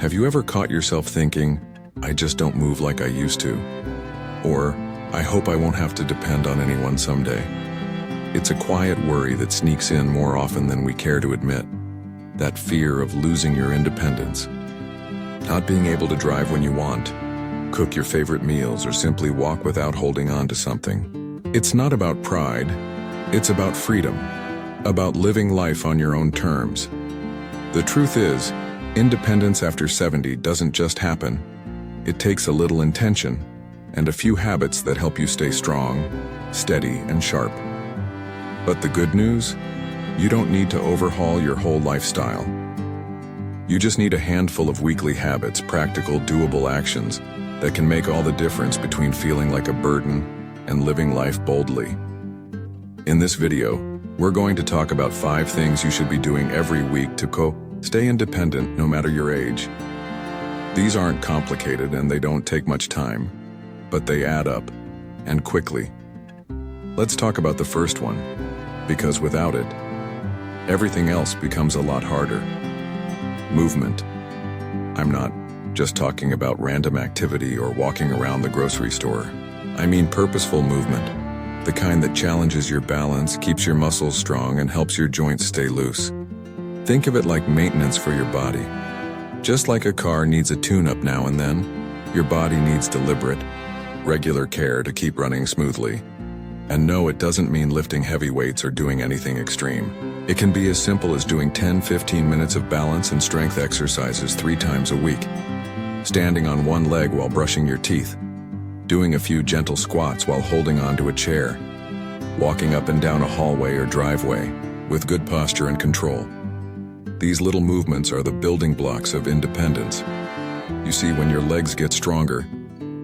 Have you ever caught yourself thinking, I just don't move like I used to? Or, I hope I won't have to depend on anyone someday. It's a quiet worry that sneaks in more often than we care to admit. That fear of losing your independence. Not being able to drive when you want, cook your favorite meals, or simply walk without holding on to something. It's not about pride, it's about freedom. About living life on your own terms. The truth is, independence after 70 doesn't just happen. It takes a little intention and a few habits that help you stay strong, steady, and sharp. But the good news? You don't need to overhaul your whole lifestyle. You just need a handful of weekly habits, practical, doable actions that can make all the difference between feeling like a burden and living life boldly. In this video, we're going to talk about 5 things you should be doing every week to stay independent no matter your age. These aren't complicated and they don't take much time, but they add up, and quickly. Let's talk about the first one, because without it, everything else becomes a lot harder. Movement. I'm not just talking about random activity or walking around the grocery store. I mean purposeful movement. The kind that challenges your balance, keeps your muscles strong, and helps your joints stay loose. Think of it like maintenance for your body. Just like a car needs a tune-up now and then, your body needs deliberate, regular care to keep running smoothly. And no, it doesn't mean lifting heavy weights or doing anything extreme. It can be as simple as doing 10-15 minutes of balance and strength exercises 3 times a week. Standing on one leg while brushing your teeth. Doing a few gentle squats while holding onto a chair, walking up and down a hallway or driveway with good posture and control. These little movements are the building blocks of independence. You see, when your legs get stronger,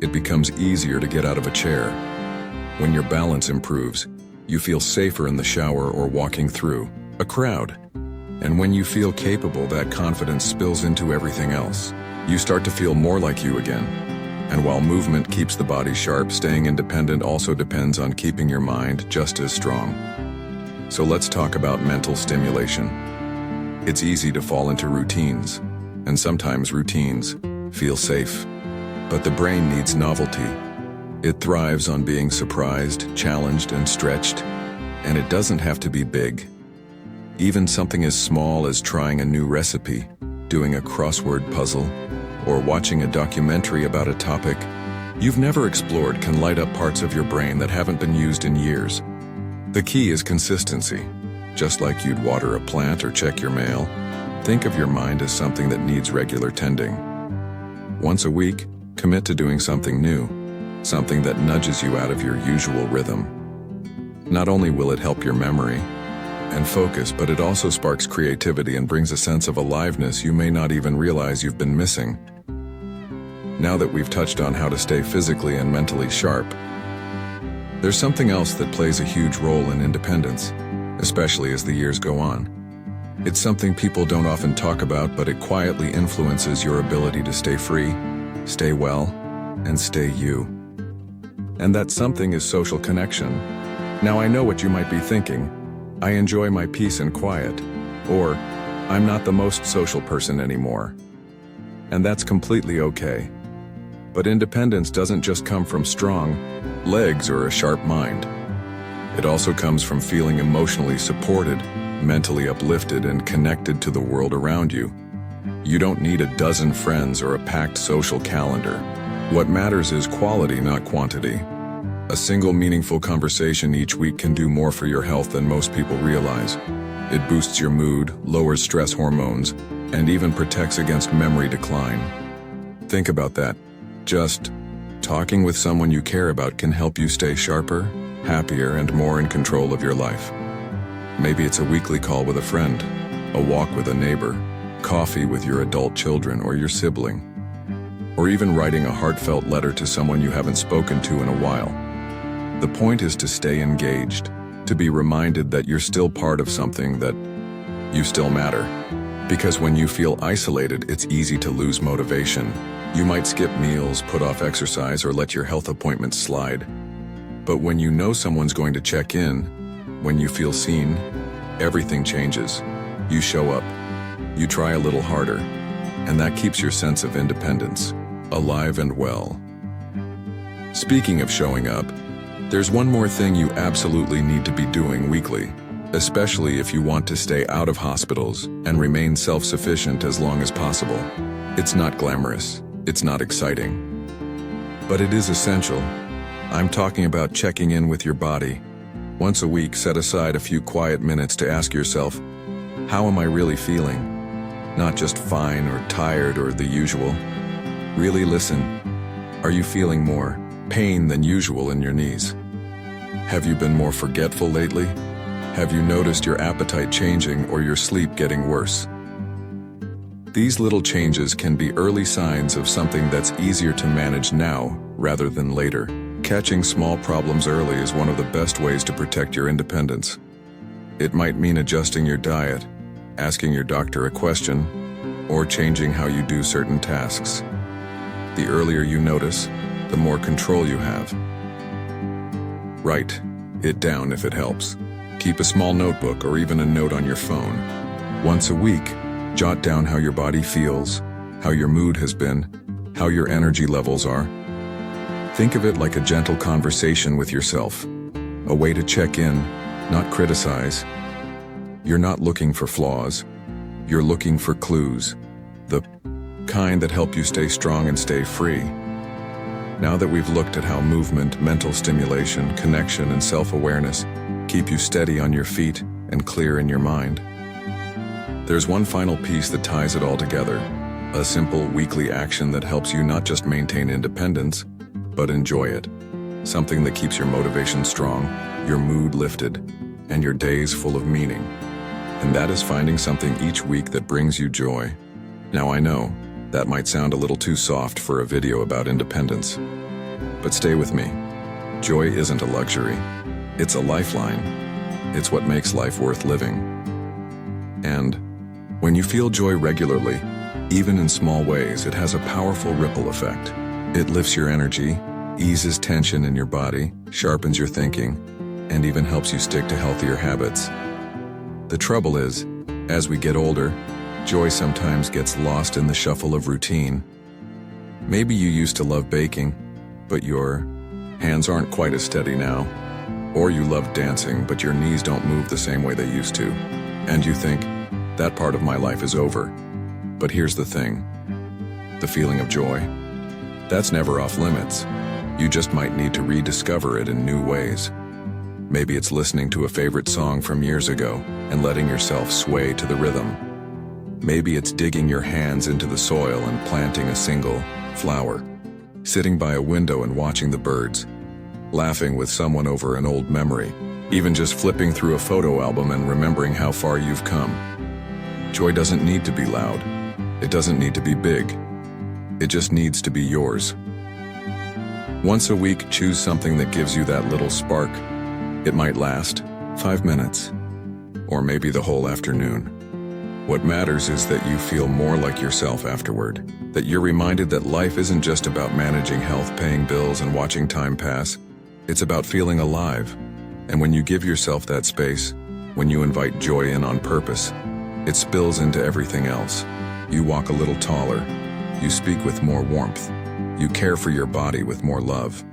it becomes easier to get out of a chair. When your balance improves, you feel safer in the shower or walking through a crowd. And when you feel capable, that confidence spills into everything else. You start to feel more like you again. And while movement keeps the body sharp, staying independent also depends on keeping your mind just as strong. So let's talk about mental stimulation. It's easy to fall into routines, and sometimes routines feel safe. But the brain needs novelty. It thrives on being surprised, challenged, and stretched, and it doesn't have to be big. Even something as small as trying a new recipe, doing a crossword puzzle, or watching a documentary about a topic you've never explored can light up parts of your brain that haven't been used in years. The key is consistency. Just like you'd water a plant or check your mail, think of your mind as something that needs regular tending. Once a week, commit to doing something new, something that nudges you out of your usual rhythm. Not only will it help your memory and focus, but it also sparks creativity and brings a sense of aliveness you may not even realize you've been missing. Now that we've touched on how to stay physically and mentally sharp, there's something else that plays a huge role in independence, especially as the years go on. It's something people don't often talk about, but it quietly influences your ability to stay free, stay well, and stay you. And that something is social connection. Now I know what you might be thinking. I enjoy my peace and quiet, or I'm not the most social person anymore. And that's completely okay. But independence doesn't just come from strong legs or a sharp mind. It also comes from feeling emotionally supported, mentally uplifted, and connected to the world around you. You don't need a dozen friends or a packed social calendar. What matters is quality, not quantity. A single meaningful conversation each week can do more for your health than most people realize. It boosts your mood, lowers stress hormones, and even protects against memory decline. Think about that. Just talking with someone you care about can help you stay sharper, happier, and more in control of your life. Maybe it's a weekly call with a friend, a walk with a neighbor, coffee with your adult children or your sibling, or even writing a heartfelt letter to someone you haven't spoken to in a while. The point is to stay engaged, to be reminded that you're still part of something, that you still matter. Because when you feel isolated, it's easy to lose motivation. You might skip meals, put off exercise, or let your health appointments slide. But when you know someone's going to check in, when you feel seen, everything changes. You show up. You try a little harder. and that keeps your sense of independence alive and well. Speaking of showing up, there's one more thing you absolutely need to be doing weekly, especially if you want to stay out of hospitals and remain self-sufficient as long as possible. It's not glamorous, it's not exciting, but it is essential. I'm talking about checking in with your body. Once a week, set aside a few quiet minutes to ask yourself, how am I really feeling? Not just fine or tired or the usual. Really listen. Are you feeling more pain than usual in your knees? Have you been more forgetful lately? Have you noticed your appetite changing or your sleep getting worse? These little changes can be early signs of something that's easier to manage now rather than later. Catching small problems early is one of the best ways to protect your independence. It might mean adjusting your diet, asking your doctor a question, or changing how you do certain tasks. The earlier you notice, the more control you have. Write it down if it helps. Keep a small notebook or even a note on your phone. Once a week, jot down how your body feels, how your mood has been, how your energy levels are. Think of it like a gentle conversation with yourself, a way to check in, not criticize. You're not looking for flaws, you're looking for clues, the kind that help you stay strong and stay free. Now that we've looked at how movement, mental stimulation, connection, and self-awareness keep you steady on your feet and clear in your mind, there's one final piece that ties it all together, a simple weekly action that helps you not just maintain independence, but enjoy it. Something that keeps your motivation strong, your mood lifted, and your days full of meaning. And that is finding something each week that brings you joy. Now I know, that might sound a little too soft for a video about independence. But stay with me. Joy isn't a luxury. It's a lifeline. It's what makes life worth living. And when you feel joy regularly, even in small ways, it has a powerful ripple effect. It lifts your energy, eases tension in your body, sharpens your thinking, and even helps you stick to healthier habits. The trouble is, as we get older, joy sometimes gets lost in the shuffle of routine. Maybe you used to love baking, but your hands aren't quite as steady now. Or you love dancing, but your knees don't move the same way they used to. And you think, that part of my life is over. But here's the thing. The feeling of joy, that's never off limits. You just might need to rediscover it in new ways. Maybe it's listening to a favorite song from years ago and letting yourself sway to the rhythm. Maybe it's digging your hands into the soil and planting a single flower, sitting by a window and watching the birds, laughing with someone over an old memory, even just flipping through a photo album and remembering how far you've come. Joy doesn't need to be loud. It doesn't need to be big. It just needs to be yours. Once a week, choose something that gives you that little spark. It might last 5 minutes, or maybe the whole afternoon. What matters is that you feel more like yourself afterward, that you're reminded that life isn't just about managing health, paying bills, and watching time pass. It's about feeling alive. And when you give yourself that space, when you invite joy in on purpose, it spills into everything else. You walk a little taller. You speak with more warmth. You care for your body with more love.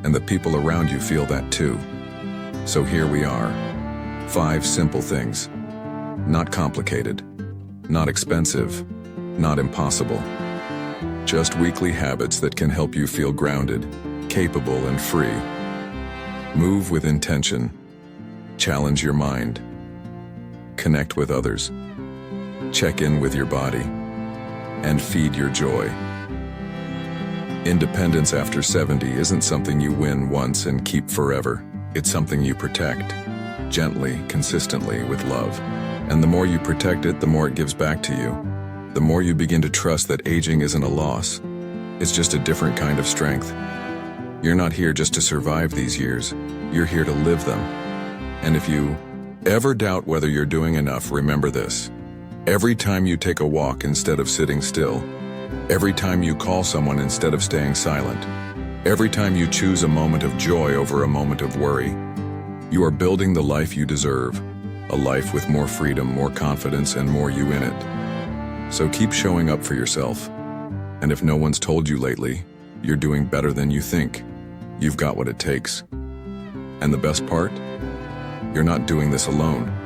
And the people around you feel that too. So here we are. 5 simple things. Not complicated. Not expensive. Not impossible. Just weekly habits that can help you feel grounded, capable, and free. Move with intention. Challenge your mind. Connect with others. Check in with your body. And feed your joy. Independence after 70 isn't something you win once and keep forever. It's something you protect, gently, consistently, with love. And the more you protect it, the more it gives back to you. The more you begin to trust that aging isn't a loss. It's just a different kind of strength. You're not here just to survive these years. You're here to live them. And if you ever doubt whether you're doing enough, remember this. Every time you take a walk instead of sitting still, every time you call someone instead of staying silent, every time you choose a moment of joy over a moment of worry, you are building the life you deserve, a life with more freedom, more confidence, and more you in it. So keep showing up for yourself. And if no one's told you lately, you're doing better than you think. You've got what it takes. And the best part? You're not doing this alone.